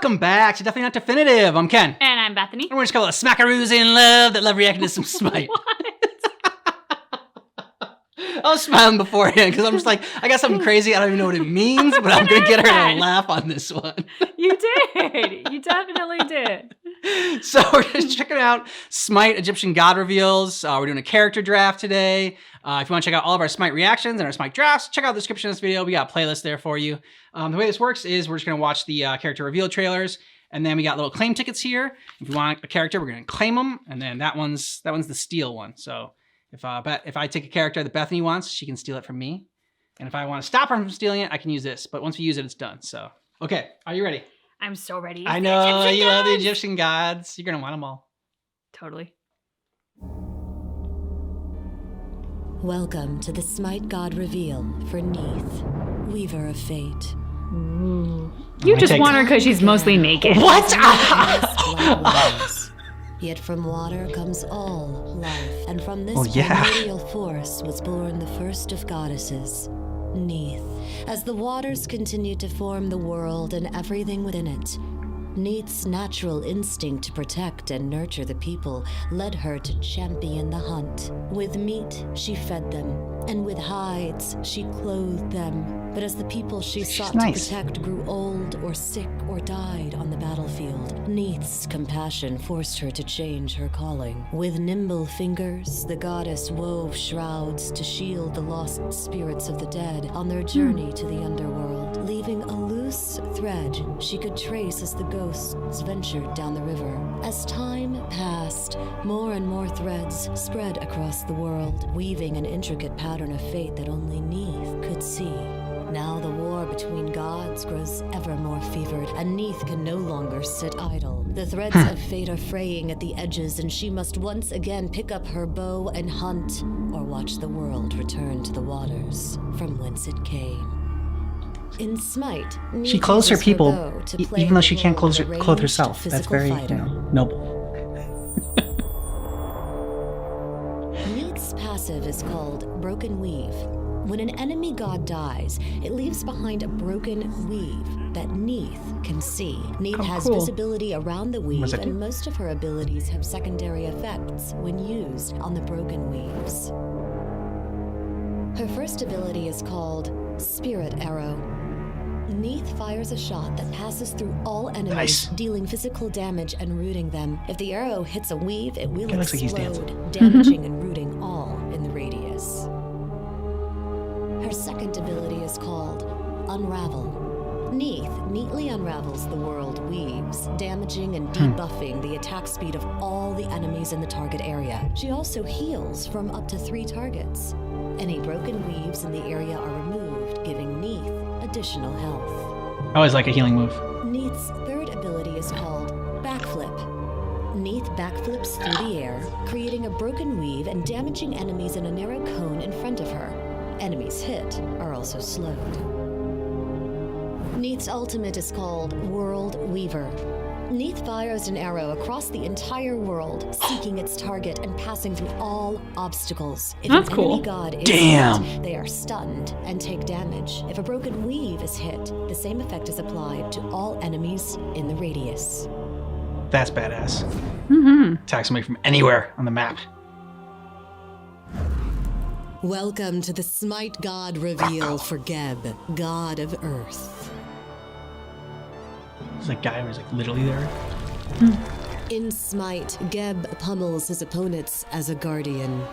Welcome back to Definitely Not Definitive. I'm Ken. And I'm Bethany. And we're just called a smackaroos in love that love reacting to some Smite. I was smiling beforehand because I'm just like, I got something crazy. I don't even know what it means, but I'm going to get her to laugh on this one. You did. You definitely did. So we're just checking out Smite Egyptian God reveals. We're doing a character draft today. If you want to check out all of our Smite reactions and our Smite drafts, check out the description of this video. We got a playlist there for you. The way this works is we're just going to watch the character reveal trailers, and then we got little claim tickets here. If you want a character, we're going to claim them, and then that one's the steal one. So if I take a character that Bethany wants, she can steal it from me. And if I want to stop her from stealing it, I can use this. But once we use it, it's done. So, okay, are you ready? I'm so ready. I know, you love the Egyptian gods. You're going to want them all. Totally. Welcome to the Smite God reveal for Neith, Weaver of Fate. Ooh. You just want her because she's mostly naked. What? Yet from water comes all life, and from this primordial force was born the first of goddesses, Neith. As the waters continued to form the world and everything within it, Neith's natural instinct to protect and nurture the people led her to champion the hunt. With meat, she fed them, and with hides, she clothed them. But as the people she sought to protect grew old or sick or died on the battlefield, Neith's compassion forced her to change her calling. With nimble fingers, the goddess wove shrouds to shield the lost spirits of the dead on their journey to the underworld, leaving a loose thread she could trace as the ghosts ventured down the river. As time passed, more and more threads spread across the world, weaving an intricate pattern of fate that only Neith could see. Now the war between gods grows ever more fevered, and Neith can no longer sit idle. The threads of fate are fraying at the edges, and she must once again pick up her bow and hunt, or watch the world return to the waters from whence it came. In Smite, she clothes her people, even though she can't clothe herself. That's very, noble. Neith's passive is called Broken Weave. When an enemy god dies, it leaves behind a broken weave that Neith can see. Neith has visibility around the weave, and most of her abilities have secondary effects when used on the broken weaves. Her first ability is called Spirit Arrow. Neith fires a shot that passes through all enemies, dealing physical damage and rooting them. If the arrow hits a weave, it will explode, damaging and rooting all in the radius. Her second ability is called Unravel. Neith neatly unravels the world weaves, damaging and debuffing the attack speed of all the enemies in the target area. She also heals from up to 3 targets. Any broken weaves in the area are removed, giving Neith additional health. I always like a healing move. Neith's third ability is called Backflip. Neith backflips through the air, creating a broken weave and damaging enemies in a narrow cone in front of her. Enemies hit are also slowed. Neith's ultimate is called World Weaver. Neith fires an arrow across the entire world, seeking its target and passing through all obstacles. If an enemy god is hit, they are stunned and take damage. If a broken weave is hit, the same effect is applied to all enemies in the radius. That's badass. Attack somebody from anywhere on the map. Welcome to the Smite God reveal for Geb, God of Earth. There's a guy who's like literally there. In Smite, Geb pummels his opponents as a guardian.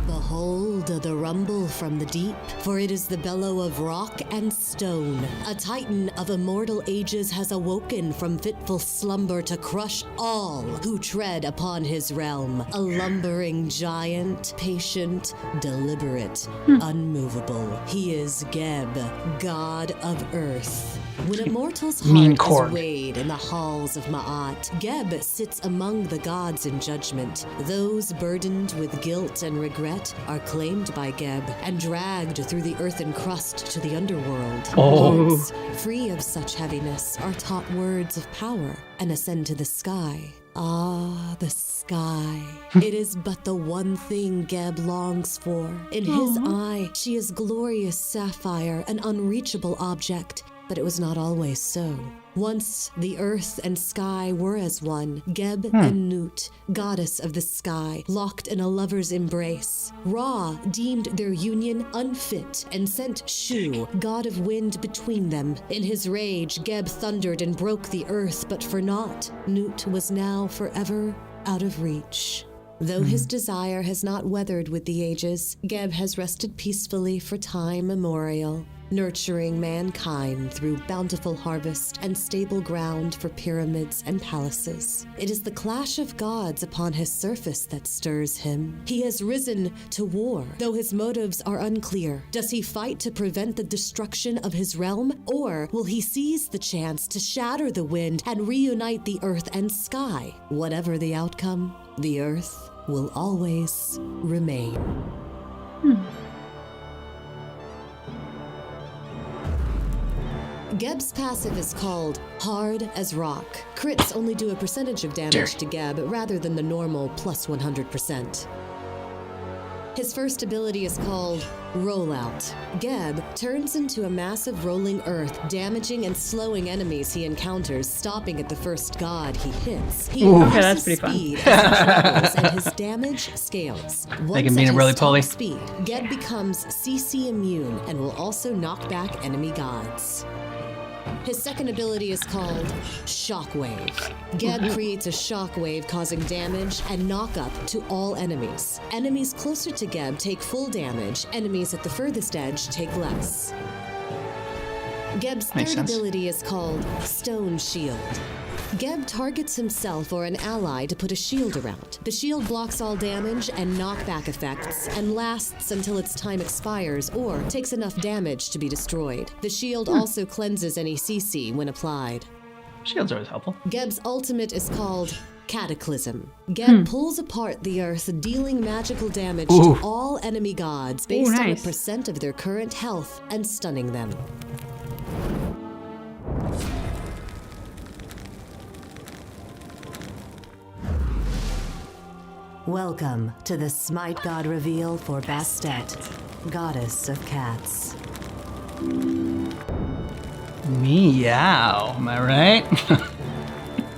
Behold the rumble from the deep, for it is the bellow of rock and stone. A titan of immortal ages has awoken from fitful slumber to crush all who tread upon his realm. A lumbering giant, patient, deliberate, unmovable. He is Geb, God of Earth. When a mortal's heart is weighed in the halls of Ma'at, Geb sits among the gods in judgment. Those burdened with guilt and regret are claimed by Geb and dragged through the earthen crust to the underworld. Hearts free of such heaviness are taught words of power and ascend to the sky Ah, the sky. It is but the one thing Geb longs for. In his eye, she is glorious sapphire, an unreachable object. But it was not always so. Once the earth and sky were as one, Geb and Nut, goddess of the sky, locked in a lover's embrace. Ra deemed their union unfit and sent Shu, god of wind, between them. In his rage, Geb thundered and broke the earth, but for naught, Nut was now forever out of reach. Though his desire has not weathered with the ages, Geb has rested peacefully for time immemorial, nurturing mankind through bountiful harvest and stable ground for pyramids and palaces. It is the clash of gods upon his surface that stirs him. He has risen to war, though his motives are unclear. Does he fight to prevent the destruction of his realm, or will he seize the chance to shatter the wind and reunite the earth and sky? Whatever the outcome, the earth will always remain. Geb's passive is called Hard as Rock. Crits only do a percentage of damage to Geb rather than the normal plus 100%. His first ability is called Rollout. Geb turns into a massive rolling earth, damaging and slowing enemies he encounters, stopping at the first god he hits. He okay, that's pretty fun. speed as he travels, and his damage scales. They can mean it really pulley. Speed, Geb becomes CC immune and will also knock back enemy gods. His second ability is called Shockwave. Geb creates a shockwave causing damage and knock-up to all enemies. Enemies closer to Geb take full damage, enemies at the furthest edge take less. Geb's third ability is called Stone Shield. Geb targets himself or an ally to put a shield around. The shield blocks all damage and knockback effects and lasts until its time expires or takes enough damage to be destroyed. The shield also cleanses any CC when applied. Shield's always helpful. Geb's ultimate is called Cataclysm. Geb pulls apart the earth, dealing magical damage to all enemy gods based on a percent of their current health and stunning them. Welcome to the Smite God reveal for Bastet, goddess of cats. Meow, am I right?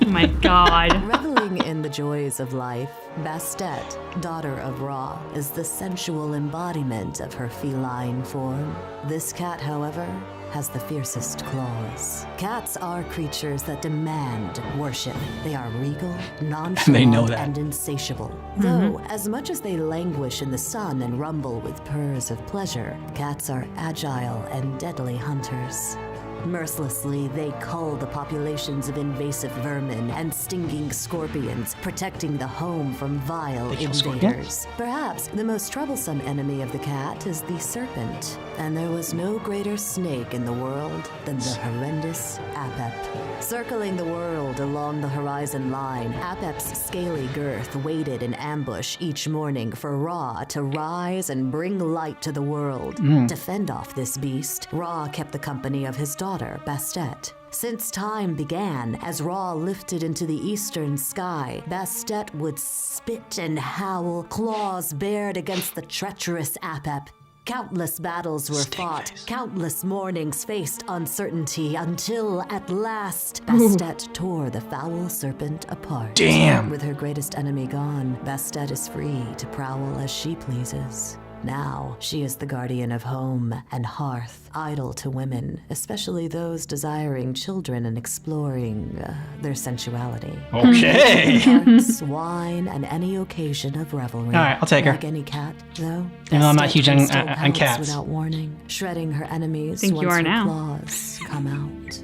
Oh my god. Reveling in the joys of life, Bastet, daughter of Ra, is the sensual embodiment of her feline form. This cat, however, has the fiercest claws. Cats are creatures that demand worship. They are regal, nonchalant, and insatiable. Though, as much as they languish in the sun and rumble with purrs of pleasure, cats are agile and deadly hunters. Mercilessly, they cull the populations of invasive vermin and stinging scorpions, protecting the home from vile invaders. Perhaps the most troublesome enemy of the cat is the serpent, and there was no greater snake in the world than the horrendous Ahpuch. Circling the world along the horizon line, Ahpuch's scaly girth waited in ambush each morning for Ra to rise and bring light to the world. To fend off this beast, Ra kept the company of his daughter, Bastet. Since time began, as Ra lifted into the eastern sky, Bastet would spit and howl, claws bared against the treacherous Ahpuch. Countless battles were fought, countless mornings faced uncertainty, until at last Bastet tore the foul serpent apart. Damn! With her greatest enemy gone, Bastet is free to prowl as she pleases. Now, she is the guardian of home and hearth, idle to women, especially those desiring children and exploring their sensuality. Okay. Hearts, wine, and any occasion of revelry. All right, I'll take her. Like any cat, though. Even though I'm not Bastet huge can on still pounce cats. Without warning, shredding her enemies Think once you are her now. claws come out.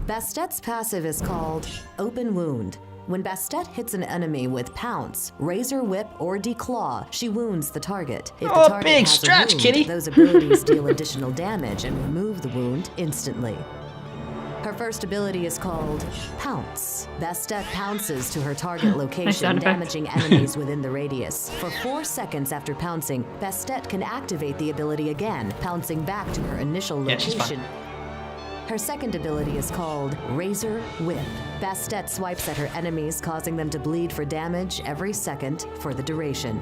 Bastet's passive is called Open Wound. When Bastet hits an enemy with Pounce, Razor Whip, or Declaw, she wounds the target. If the target big has stretch, a wound, kitty. those abilities deal additional damage and remove the wound instantly. Her first ability is called Pounce. Bastet pounces to her target location, sound effect. damaging enemies within the radius. For 4 seconds after pouncing, Bastet can activate the ability again, pouncing back to her initial Yeah, she's fun. location. Her second ability is called Razor Whip. Bastet swipes at her enemies, causing them to bleed for damage every second for the duration.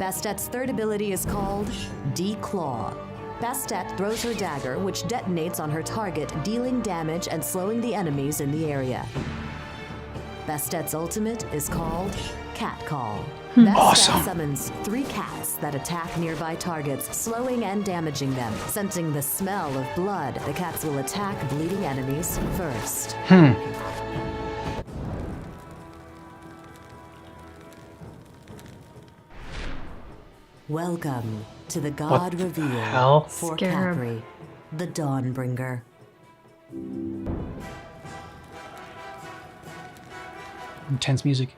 Bastet's third ability is called Declaw. Bastet throws her dagger, which detonates on her target, dealing damage and slowing the enemies in the area. Bastet's ultimate is called Cat Call. Bastet summons 3 cats that attack nearby targets, slowing and damaging them. Sensing the smell of blood, the cats will attack bleeding enemies first. Welcome to the God Reveal for Khepri, the Dawnbringer. Intense music.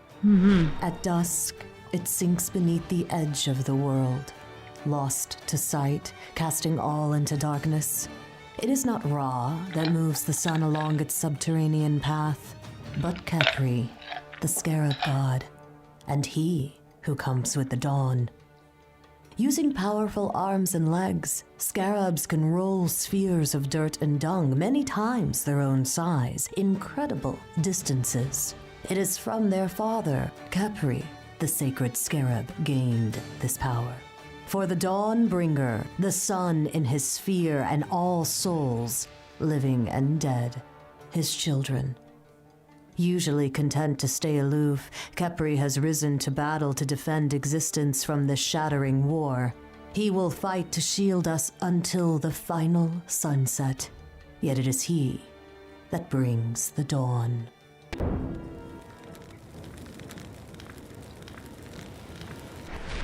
At dusk, it sinks beneath the edge of the world, lost to sight, casting all into darkness. It is not Ra that moves the sun along its subterranean path, but Khepri, the scarab god, and he who comes with the dawn. Using powerful arms and legs, scarabs can roll spheres of dirt and dung many times their own size, incredible distances. It is from their father, Khepri, the sacred scarab gained this power. For the Dawnbringer, the sun in his sphere and all souls, living and dead, his children. Usually content to stay aloof, Khepri has risen to battle to defend existence from this shattering war. He will fight to shield us until the final sunset. Yet it is he that brings the dawn.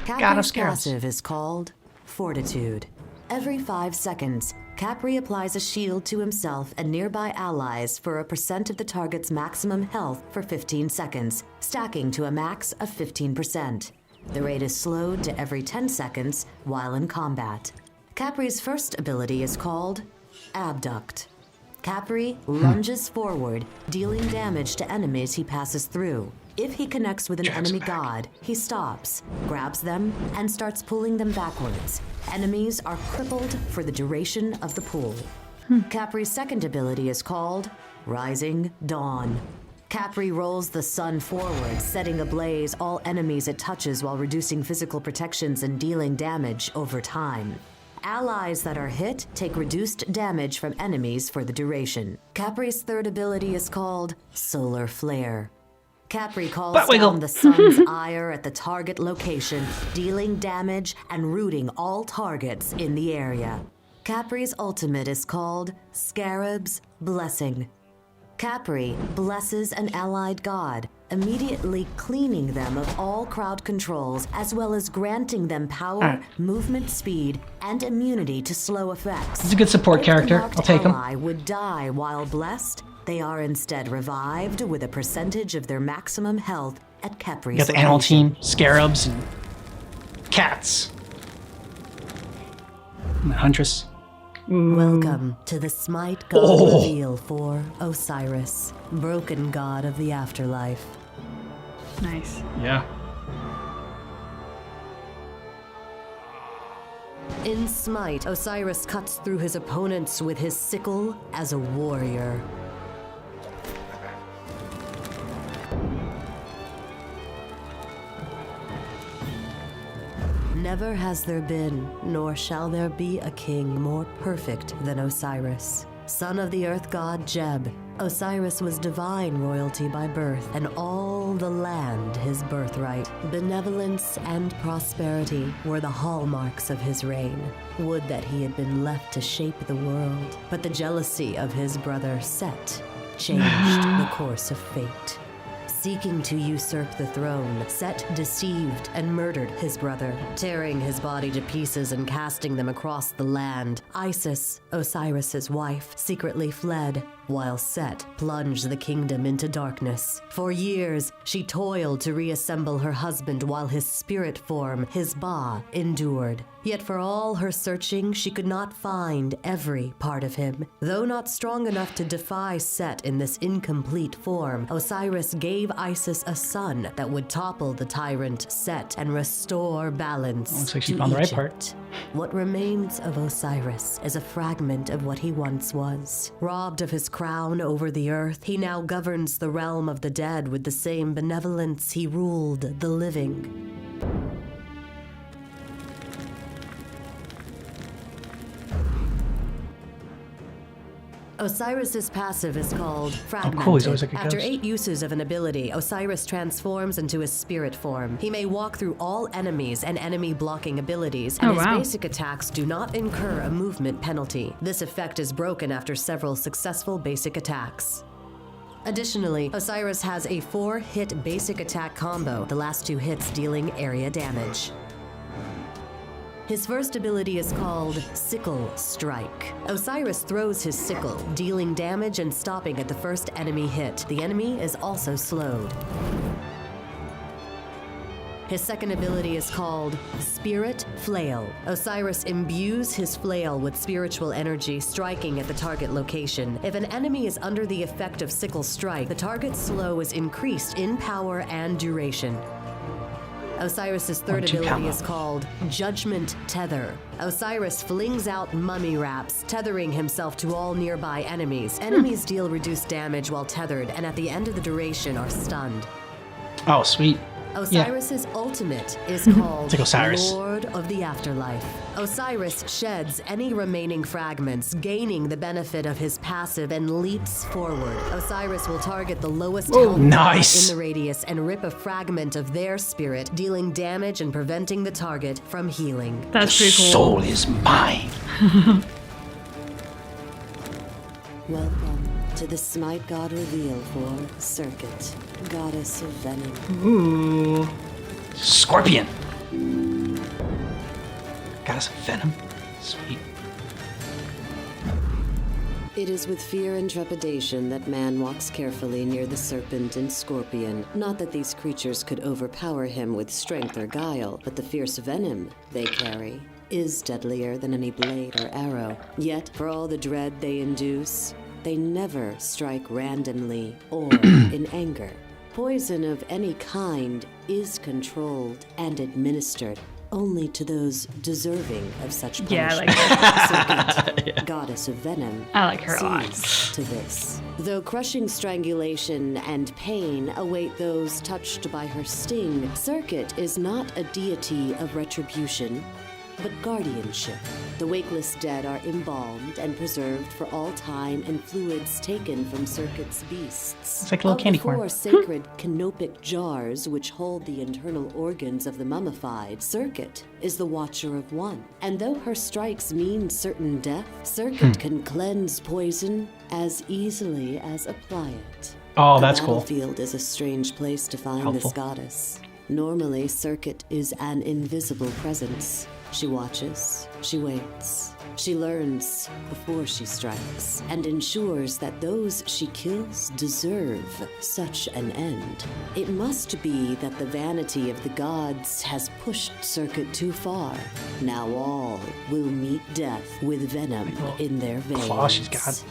Khepri's passive is called Fortitude. Every 5 seconds, Khepri applies a shield to himself and nearby allies for a % of the target's maximum health for 15 seconds, stacking to a max of 15%. The rate is slowed to every 10 seconds while in combat. Khepri's first ability is called Abduct. Khepri lunges forward, dealing damage to enemies he passes through. If he connects with an enemy god, he stops, grabs them, and starts pulling them backwards. Enemies are crippled for the duration of the pull. Khepri's second ability is called Rising Dawn. Khepri rolls the sun forward, setting ablaze all enemies it touches while reducing physical protections and dealing damage over time. Allies that are hit take reduced damage from enemies for the duration. Khepri's third ability is called Solar Flare. Khepri calls down the sun's ire at the target location, dealing damage and rooting all targets in the area. Khepri's ultimate is called Scarab's Blessing. Khepri blesses an allied god, immediately cleaning them of all crowd controls, as well as granting them power, movement speed, and immunity to slow effects. He's a good support character. I'll take him. Ally would die while blessed. They are instead revived with a percentage of their maximum health at Khepri's. You got the animal team, scarabs, and cats. And the huntress. Welcome to the Smite God Reveal for Osiris, broken god of the afterlife. Nice. Yeah. In Smite, Osiris cuts through his opponents with his sickle as a warrior. Never has there been, nor shall there be a king more perfect than Osiris. Son of the earth god Geb, Osiris was divine royalty by birth, and all the land his birthright. Benevolence and prosperity were the hallmarks of his reign. Would that he had been left to shape the world, but the jealousy of his brother Set changed the course of fate. Seeking to usurp the throne, Set deceived and murdered his brother, tearing his body to pieces and casting them across the land. Isis, Osiris's wife, secretly fled, while Set plunged the kingdom into darkness. For years, she toiled to reassemble her husband while his spirit form, his Ba, endured. Yet for all her searching, she could not find every part of him. Though not strong enough to defy Set in this incomplete form, Osiris gave Isis a son that would topple the tyrant Set and restore balance. Looks like she to found the right Egypt. part. What remains of Osiris is a fragment of what he once was. Robbed of his crown over the earth, he now governs the realm of the dead with the same benevolence he ruled the living. Osiris's passive is called Fragmented. Oh, cool. He's always like a After ghost. 8 uses of an ability, Osiris transforms into his spirit form. He may walk through all enemies and enemy blocking abilities, and his basic attacks do not incur a movement penalty. This effect is broken after several successful basic attacks. Additionally, Osiris has a 4-hit basic attack combo, the last 2 hits dealing area damage. His first ability is called Sickle Strike. Osiris throws his sickle, dealing damage and stopping at the first enemy hit. The enemy is also slowed. His second ability is called Spirit Flail. Osiris imbues his flail with spiritual energy, striking at the target location. If an enemy is under the effect of Sickle Strike, the target's slow is increased in power and duration. Osiris's third ability is called Judgment Tether. Osiris flings out mummy wraps, tethering himself to all nearby enemies. Enemies deal reduced damage while tethered, and at the end of the duration are stunned. Oh, sweet. Osiris's ultimate is called It's like Osiris. Lord of the Afterlife. Osiris sheds any remaining fragments, gaining the benefit of his passive and leaps forward. Osiris will target the lowest health in the radius and rip a fragment of their spirit, dealing damage and preventing the target from healing. That's pretty cool. Soul is mine. Welcome to the Smite God reveal for Serget, goddess of venom. Ooh. Scorpion. Goddess of venom. Sweet. It is with fear and trepidation that man walks carefully near the serpent and scorpion. Not that these creatures could overpower him with strength or guile, but the fierce venom they carry is deadlier than any blade or arrow. Yet, for all the dread they induce, they never strike randomly or in anger. Poison of any kind is controlled and administered only to those deserving of such punishment. Yeah, I like her. Serget, goddess of venom, I like her a lot. sees to this. Though crushing strangulation and pain await those touched by her sting, Serget is not a deity of retribution, but guardianship. The wakeless dead are embalmed and preserved for all time and fluids taken from Serget's beasts. It's like a little candy corn. Of the 4 sacred canopic jars which hold the internal organs of the mummified, Serget is the watcher of one. And though her strikes mean certain death, Serget can cleanse poison as easily as apply it. Oh, that's cool. The battlefield is a strange place to find this goddess. Normally, Serget is an invisible presence. She watches, she waits, she learns before she strikes, and ensures that those she kills deserve such an end. It must be that the vanity of the gods has pushed Serget too far. Now all will meet death with venom in their veins. Claw she's got.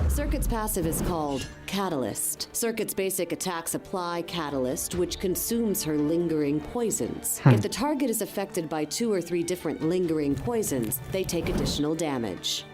Serget's passive is called Catalyst. Serget's basic attacks apply Catalyst, which consumes her lingering poisons. If the target is affected by 2 or 3 different lingering poisons, they take additional damage.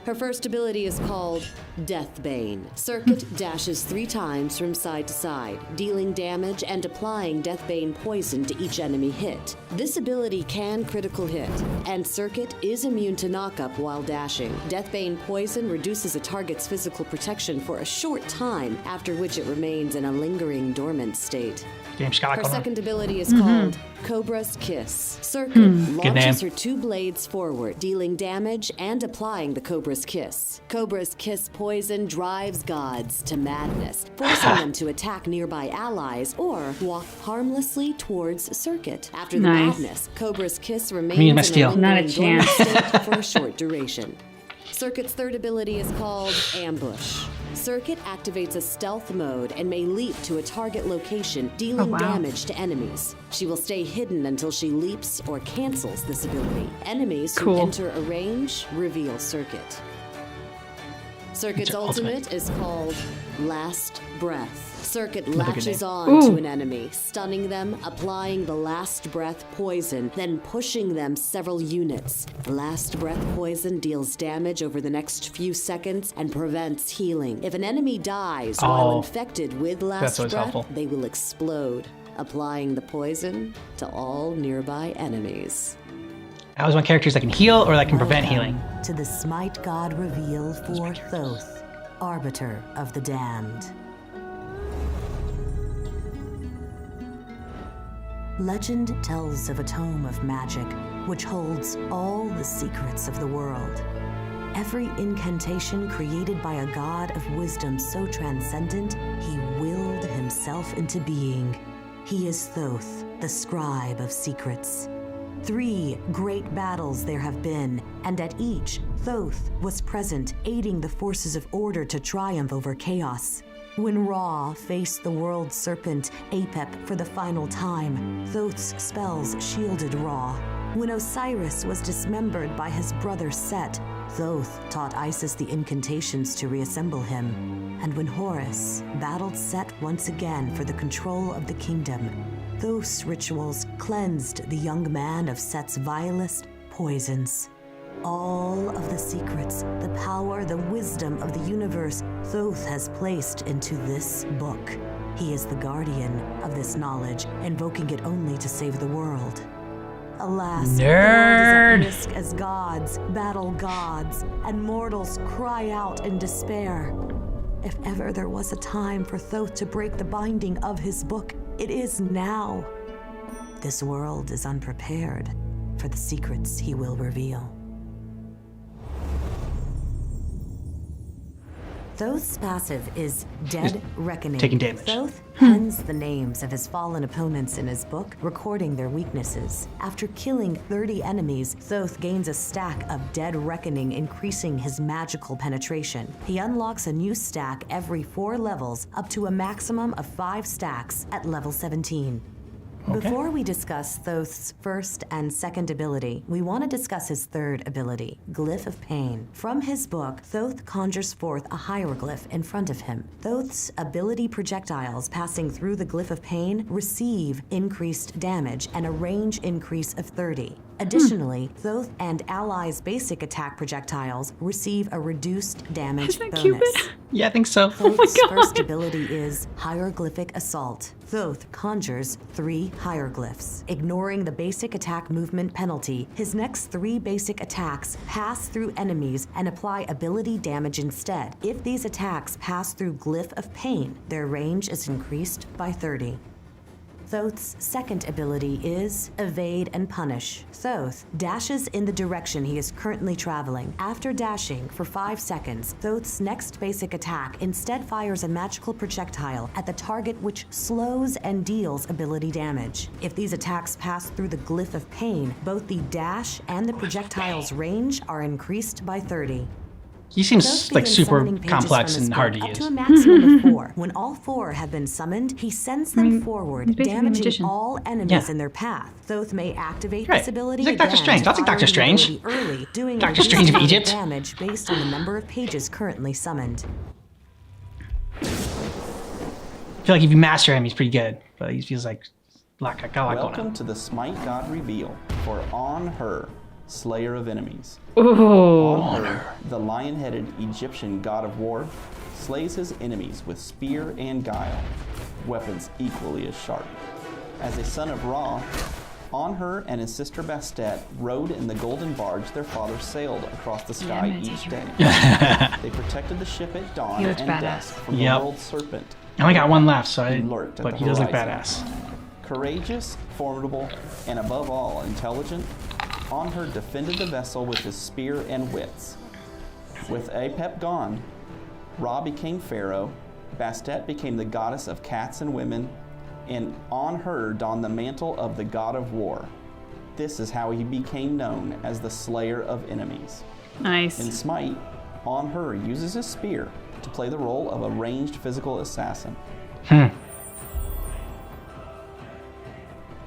Her first ability is called Deathbane. Serget dashes 3 times from side to side, dealing damage and applying Deathbane poison to each enemy hit. This ability can critical hit, and Serget is immune to knockup while dashing. Deathbane poison reduces a target's physical protection for a short time, after which it remains in a lingering dormant state. Damn, she's got Her going on. second ability is called Cobra's Kiss. Serget launches her 2 blades forward, dealing damage and applying the Cobra's Cobra's Kiss. Cobra's Kiss poison drives gods to madness, forcing them to attack nearby allies or walk harmlessly towards Serget. After the madness, Cobra's Kiss remains in a not a chance state for a short duration. Serget's third ability is called Ambush. Serget activates a stealth mode and may leap to a target location, dealing damage to enemies. She will stay hidden until she leaps or cancels this ability. Enemies who enter a range reveal Serget. Serget's ultimate is called Last Breath. Serget latches on to an enemy, stunning them, applying the Last Breath poison, then pushing them several units. Last Breath poison deals damage over the next few seconds and prevents healing. If an enemy dies while infected with Last Breath, they will explode, applying the poison to all nearby enemies. I always want characters that can heal or that can prevent healing. To the Smite God reveal for Thoth, Arbiter of the Damned. Legend tells of a tome of magic which holds all the secrets of the world. Every incantation created by a god of wisdom so transcendent, he willed himself into being. He is Thoth, the scribe of secrets. 3 great battles there have been, and at each, Thoth was present, aiding the forces of order to triumph over chaos. When Ra faced the world serpent Apep for the final time, Thoth's spells shielded Ra. When Osiris was dismembered by his brother Set, Thoth taught Isis the incantations to reassemble him. And when Horus battled Set once again for the control of the kingdom, Thoth's rituals cleansed the young man of Set's vilest poisons. All of the secrets, the power, the wisdom of the universe, Thoth has placed into this book. He is the guardian of this knowledge, invoking it only to save the world. Alas, the world is at risk as gods battle gods, and mortals cry out in despair. If ever there was a time for Thoth to break the binding of his book, it is now. This world is unprepared for the secrets he will reveal. Thoth's passive is Dead Reckoning. Taking damage. Thoth pens the names of his fallen opponents in his book, recording their weaknesses. After killing 30 enemies, Thoth gains a stack of Dead Reckoning, increasing his magical penetration. He unlocks a new stack every 4 levels, up to a maximum of 5 stacks at level 17. Before we discuss Thoth's first and second ability, we want to discuss his third ability, Glyph of Pain. From his book, Thoth conjures forth a hieroglyph in front of him. Thoth's ability projectiles passing through the Glyph of Pain receive increased damage and a range increase of 30. Additionally, Thoth and allies' basic attack projectiles receive a reduced damage bonus. Cupid? Yeah, I think so. Thoth's first ability is Hieroglyphic Assault. Thoth conjures 3 hieroglyphs. Ignoring the basic attack movement penalty, his next 3 basic attacks pass through enemies and apply ability damage instead. If these attacks pass through Glyph of Pain, their range is increased by 30. Thoth's second ability is Evade and Punish. Thoth dashes in the direction he is currently traveling. After dashing for 5 seconds, Thoth's next basic attack instead fires a magical projectile at the target, which slows and deals ability damage. If these attacks pass through the Glyph of Pain, both the dash and the projectile's range are increased by 30. He seems like super complex and hard to use. Up to a maximum of 4. When all 4 have been summoned, he sends them forward, damaging all enemies in their path. Thoth may activate this ability He's like Doctor Strange. I'll take Doctor Strange. Early, doing Doctor Strange of Egypt. Damage based on the number of pages currently summoned. I feel like if you master him, he's pretty good. But he feels like a lot going on. Welcome to the Smite God reveal for Anhur, Slayer of Enemies. Ooh. The lion-headed Egyptian god of war slays his enemies with spear and guile, weapons equally as sharp. As a son of Ra, Anhur and his sister Bastet rode in the golden barge their father sailed across the sky each day. They protected the ship at dawn and dusk from the world serpent. I only got 1 left, so but he does look badass. Courageous, formidable, and above all, intelligent, Anhur defended the vessel with his spear and wits. With Apep gone, Ra became pharaoh, Bastet became the goddess of cats and women, and Anhur donned the mantle of the god of war. This is how he became known as the slayer of enemies. Nice. In Smite, Anhur uses his spear to play the role of a ranged physical assassin.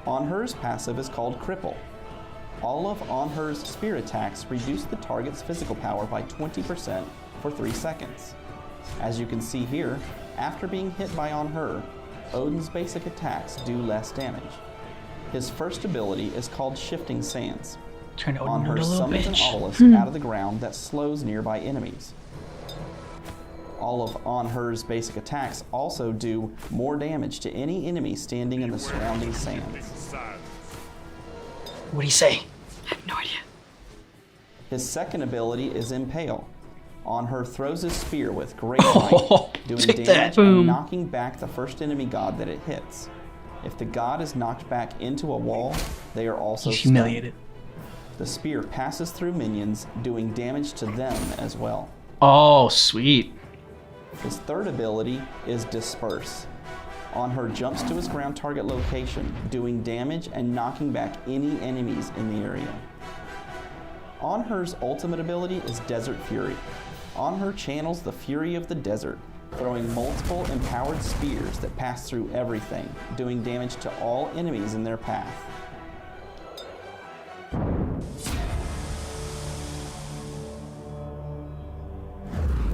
Anhur's passive is called Cripple. All of Anhur's spear attacks reduce the target's physical power by 20% for 3 seconds. As you can see here, after being hit by Anhur, Odin's basic attacks do less damage. His first ability is called Shifting Sands. Anhur summons an obelisk out of the ground that slows nearby enemies. All of Anhur's basic attacks also do more damage to any enemy standing in the surrounding sands. What'd he say? I have no idea. His second ability is Impale. Anhur throws his spear with great might, doing damage and knocking back the first enemy god that it hits. If the god is knocked back into a wall, they are also humiliated. The spear passes through minions, doing damage to them as well. Oh, sweet. His third ability is Disperse. Anhur jumps to his ground target location, doing damage and knocking back any enemies in the area. Anhur's ultimate ability is Desert Fury. Anhur channels the fury of the desert, throwing multiple empowered spears that pass through everything, doing damage to all enemies in their path.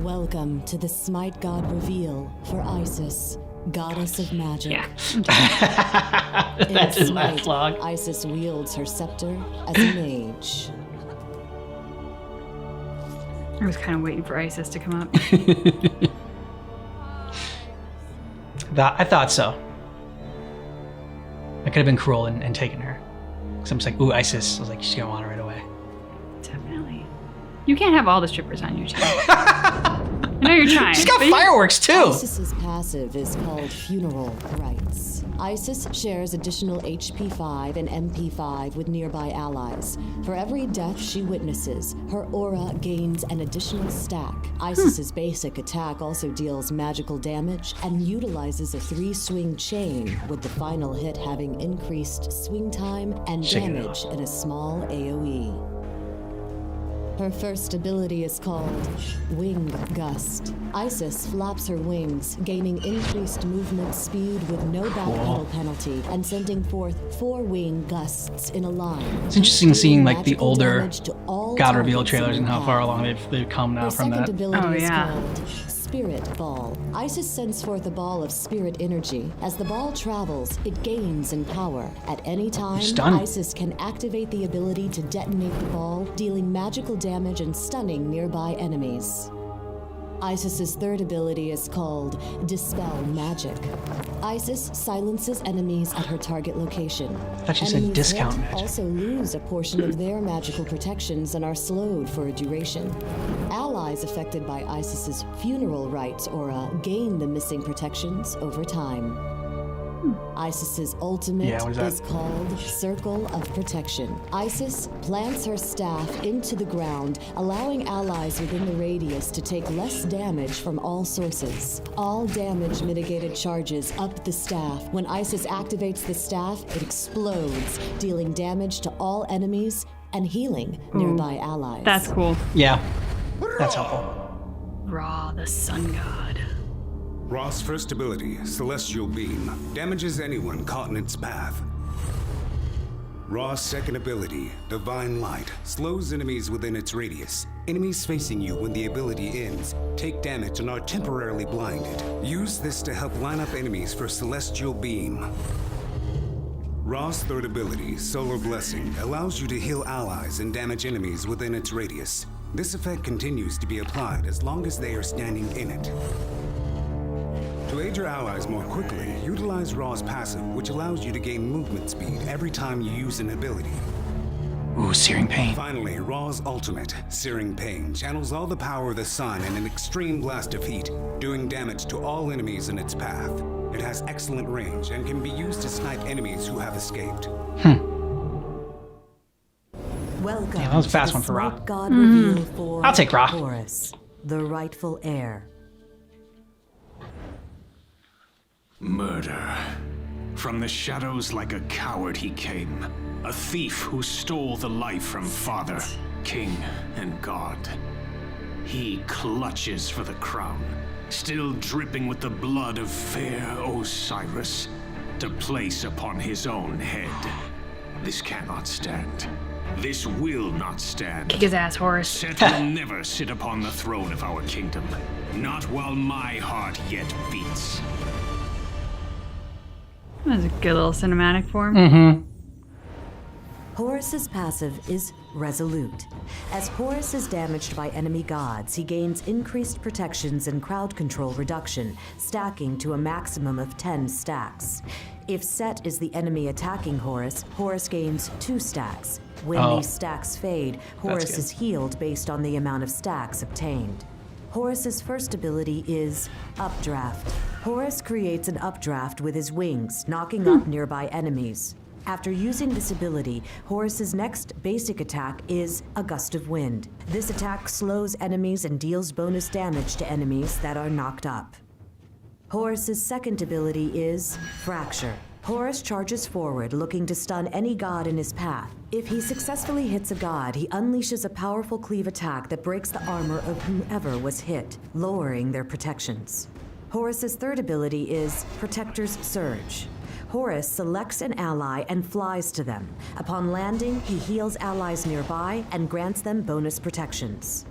Welcome to the Smite God reveal for Isis, goddess of magic. Yeah. In Smite, Isis wields her scepter as a mage. I was kind of waiting for Isis to come up. I thought so. I could have been cruel and taken her. Because I'm just like, ooh, Isis. I was like, she's gonna want her right away. Definitely. You can't have all the strippers on your channel. I know you're trying. She's got fireworks too. Isis's passive is called Funeral Rites. Isis shares additional HP 5 and MP 5 with nearby allies. For every death she witnesses, her aura gains an additional stack. Isis's basic attack also deals magical damage and utilizes a 3-swing chain, with the final hit having increased swing time and damage in a small AoE. Her first ability is called Wing Gust. Isis flaps her wings, gaining increased movement speed with no back pedal penalty, and sending forth 4 wing gusts in a line. It's interesting seeing like the older God Reveal trailers and how far along they've come now from that. Her second ability is called Spirit Ball. Isis sends forth a ball of spirit energy. As the ball travels, it gains in power. At any time, Isis can activate the ability to detonate the ball, dealing magical damage and stunning nearby enemies. Isis's third ability is called Dispel Magic. Isis silences enemies at her target location. I thought you said discount magic. Also lose a portion of their magical protections and are slowed for a duration. Allies affected by Isis's Funeral Rites aura gain the missing protections over time. Isis's ultimate is called Circle of Protection. Isis plants her staff into the ground, allowing allies within the radius to take less damage from all sources. All damage mitigated charges up the staff. When Isis activates the staff, it explodes, dealing damage to all enemies and healing nearby allies. That's cool. Yeah, that's helpful. Ra, the sun god. Ra's first ability, Celestial Beam, damages anyone caught in its path. Ra's second ability, Divine Light, slows enemies within its radius. Enemies facing you when the ability ends take damage and are temporarily blinded. Use this to help line up enemies for Celestial Beam. Ra's third ability, Solar Blessing, allows you to heal allies and damage enemies within its radius. This effect continues to be applied as long as they are standing in it. To aid your allies more quickly, utilize Ra's passive, which allows you to gain movement speed every time you use an ability. Ooh, Searing Pain. Finally, Ra's ultimate, Searing Pain, channels all the power of the sun in an extreme blast of heat, doing damage to all enemies in its path. It has excellent range and can be used to snipe enemies who have escaped. Welcome. Damn, that was a fast to one the for Ra. Smite God reveal for I'll take Ra. Horus, the rightful heir. Murder. From the shadows like a coward he came. A thief who stole the life from father, king, and god. He clutches for the crown, still dripping with the blood of fair Osiris, to place upon his own head. This cannot stand. This will not stand. Kick his ass, Horus. Set will never sit upon the throne of our kingdom. Not while my heart yet beats. That was a good little cinematic for him. Horus's passive is Resolute. As Horus is damaged by enemy gods, he gains increased protections and crowd control reduction, stacking to a maximum of 10 stacks. If Set is the enemy attacking Horus, Horus gains 2 stacks. When these stacks fade, Horus good. is healed based on the amount of stacks obtained. Horus's first ability is Updraft. Horus creates an updraft with his wings, knocking up nearby enemies. After using this ability, Horus's next basic attack is a Gust of Wind. This attack slows enemies and deals bonus damage to enemies that are knocked up. Horus's second ability is Fracture. Horus charges forward, looking to stun any god in his path. If he successfully hits a god, he unleashes a powerful cleave attack that breaks the armor of whomever was hit, lowering their protections. Horus's third ability is Protector's Surge. Horus selects an ally and flies to them. Upon landing, he heals allies nearby and grants them bonus protections.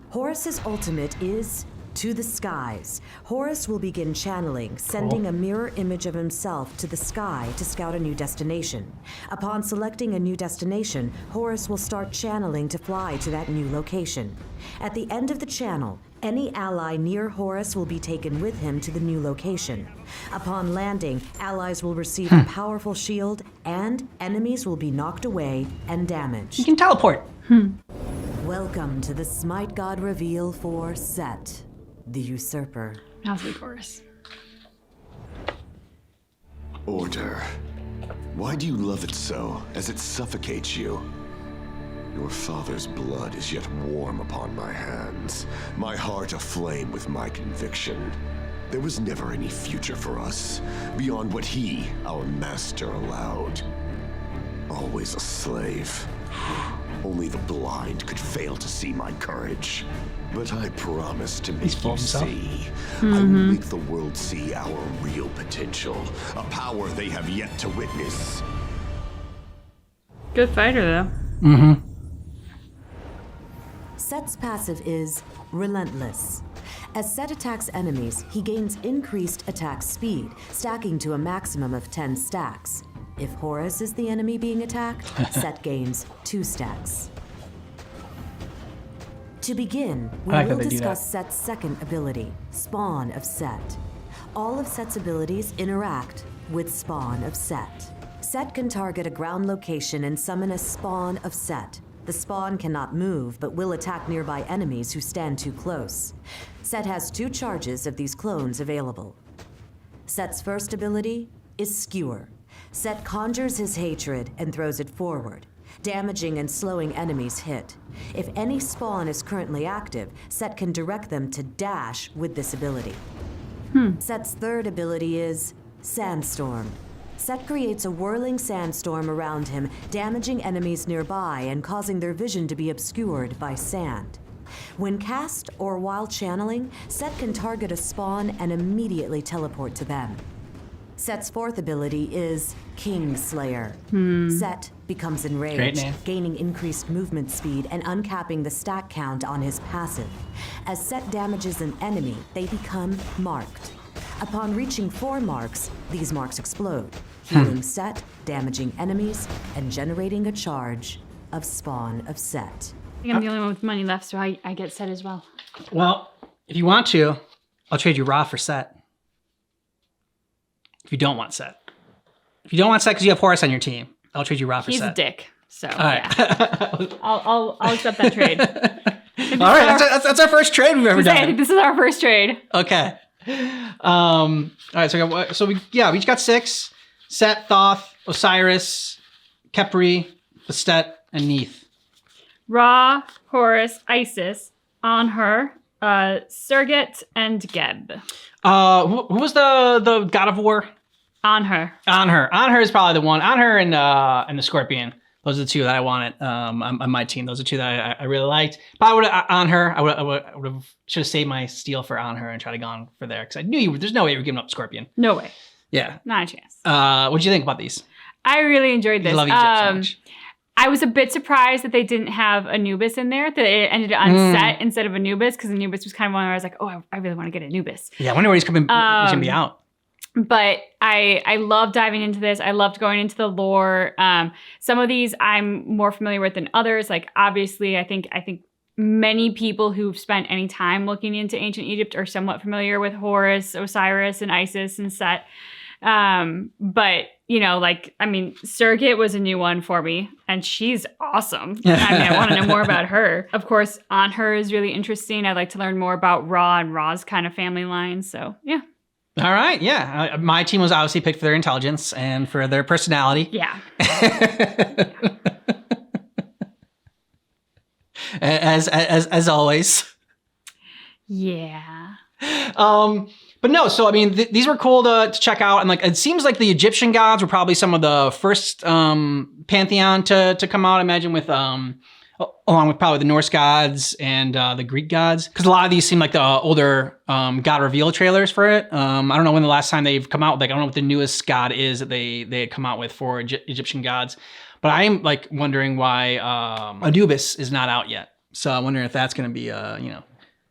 Horus's ultimate is To the Skies. Horus will begin channeling, sending a mirror image of himself to the sky to scout a new destination. Upon selecting a new destination, Horus will start channeling to fly to that new location. At the end of the channel, any ally near Horus will be taken with him to the new location. Upon landing, allies will receive a powerful shield, and enemies will be knocked away and You damaged. can teleport. Welcome to the Smite God reveal for Set, the Usurper. That was good, Horus. Order. Why do you love it so, as it suffocates you? Your father's blood is yet warm upon my hands, my heart aflame with my conviction. There was never any future for us, beyond what he, our master, allowed. Always a slave. Only the blind could fail to see my courage. But I promise to make full you of himself. see. I will make the world see our real potential, a power they have yet to witness. Good fighter, though. Set's passive is Relentless. As Set attacks enemies, he gains increased attack speed, stacking to a maximum of 10 stacks. If Horus is the enemy being attacked, Set gains 2 stacks. To begin, we like how will they do discuss Set's second ability, Spawn of Set. All of Set's abilities interact with Spawn of Set. Set can target a ground location and summon a Spawn of Set. The spawn cannot move, but will attack nearby enemies who stand too close. Set has 2 charges of these clones available. Set's first ability is Skewer. Set conjures his hatred and throws it forward, damaging and slowing enemies hit. If any spawn is currently active, Set can direct them to dash with this ability. Set's third ability is Sandstorm. Set creates a whirling sandstorm around him, damaging enemies nearby and causing their vision to be obscured by sand. When cast or while channeling, Set can target a spawn and immediately teleport to them. Set's fourth ability is Kingslayer. Set becomes Great enraged, name. gaining increased movement speed and uncapping the stack count on his passive. As Set damages an enemy, they become marked. Upon reaching 4 marks, these marks explode, healing Set, damaging enemies, and generating a charge of Spawn of Set. I think I'm the only one with money left, so I get Set as well. Well, if you want to, I'll trade you Ra for Set. If you don't want Set. If you don't want Set because you have Horus on your team, I'll trade you Ra for He's Set. a dick, so All right. yeah. I'll accept that trade. All right, that's our first trade we've ever I think done. this is our first trade. Okay. All right, we each got 6. Set, Thoth, Osiris, Khepri, Bastet, and Neith. Ra, Horus, Isis, Anhur, Serget, and Geb. Who was the god of war? Anhur. Anhur is probably the one. Anhur and the Scorpion. Those are the two that I wanted on my team. Those are two that I really liked. Probably would have Anhur. I would have should have saved my steal for Anhur and tried to gone for there because I knew there's no way you were giving up Scorpion. No way. Yeah. Not a chance. What'd you think about these? I really enjoyed this. I love Egypt so much. I was a bit surprised that they didn't have Anubis in there, that it ended on set instead of Anubis, because Anubis was kind of one where I was like, oh, I really want to get Anubis. Yeah, I wonder where he's coming. He's gonna be out. But I love diving into this. I loved going into the lore. Some of these I'm more familiar with than others. Like obviously, I think many people who've spent any time looking into ancient Egypt are somewhat familiar with Horus, Osiris, and Isis and Set. But Serget was a new one for me, and she's awesome. I want to know more about her. Of course, Anhur is really interesting. I'd like to learn more about Ra and Ra's kind of family line. So yeah. All right, yeah. My team was obviously picked for their intelligence and for their personality. Yeah. as always. Yeah. But no, so I mean, these were cool to check out, and like it seems like the Egyptian gods were probably some of the first pantheon to come out. I imagine with along with probably the Norse gods and the Greek gods, because a lot of these seem like the older god reveal trailers for it. I don't know when the last time they've come out. Like I don't know what the newest god is that they had come out with for Egyptian gods. But I am like wondering why Anubis is not out yet. So I'm wondering if that's going to be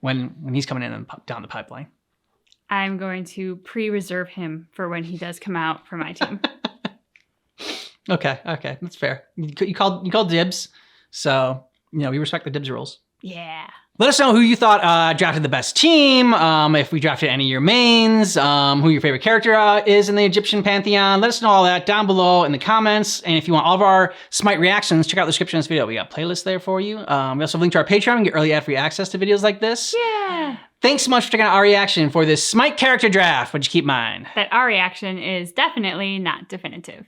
when he's coming in and down the pipeline. I'm going to pre-reserve him for when he does come out for my team. Okay, that's fair. You called dibs, so we respect the dibs rules. Yeah. Let us know who you thought drafted the best team, if we drafted any of your mains, who your favorite character is in the Egyptian pantheon. Let us know all that down below in the comments. And if you want all of our Smite reactions, check out the description of this video. We got playlists there for you. We also have a link to our Patreon and get early ad-free access to videos like this. Yeah. Thanks so much for checking out our reaction for this Smite character draft, but just keep in mind that our reaction is definitely not definitive.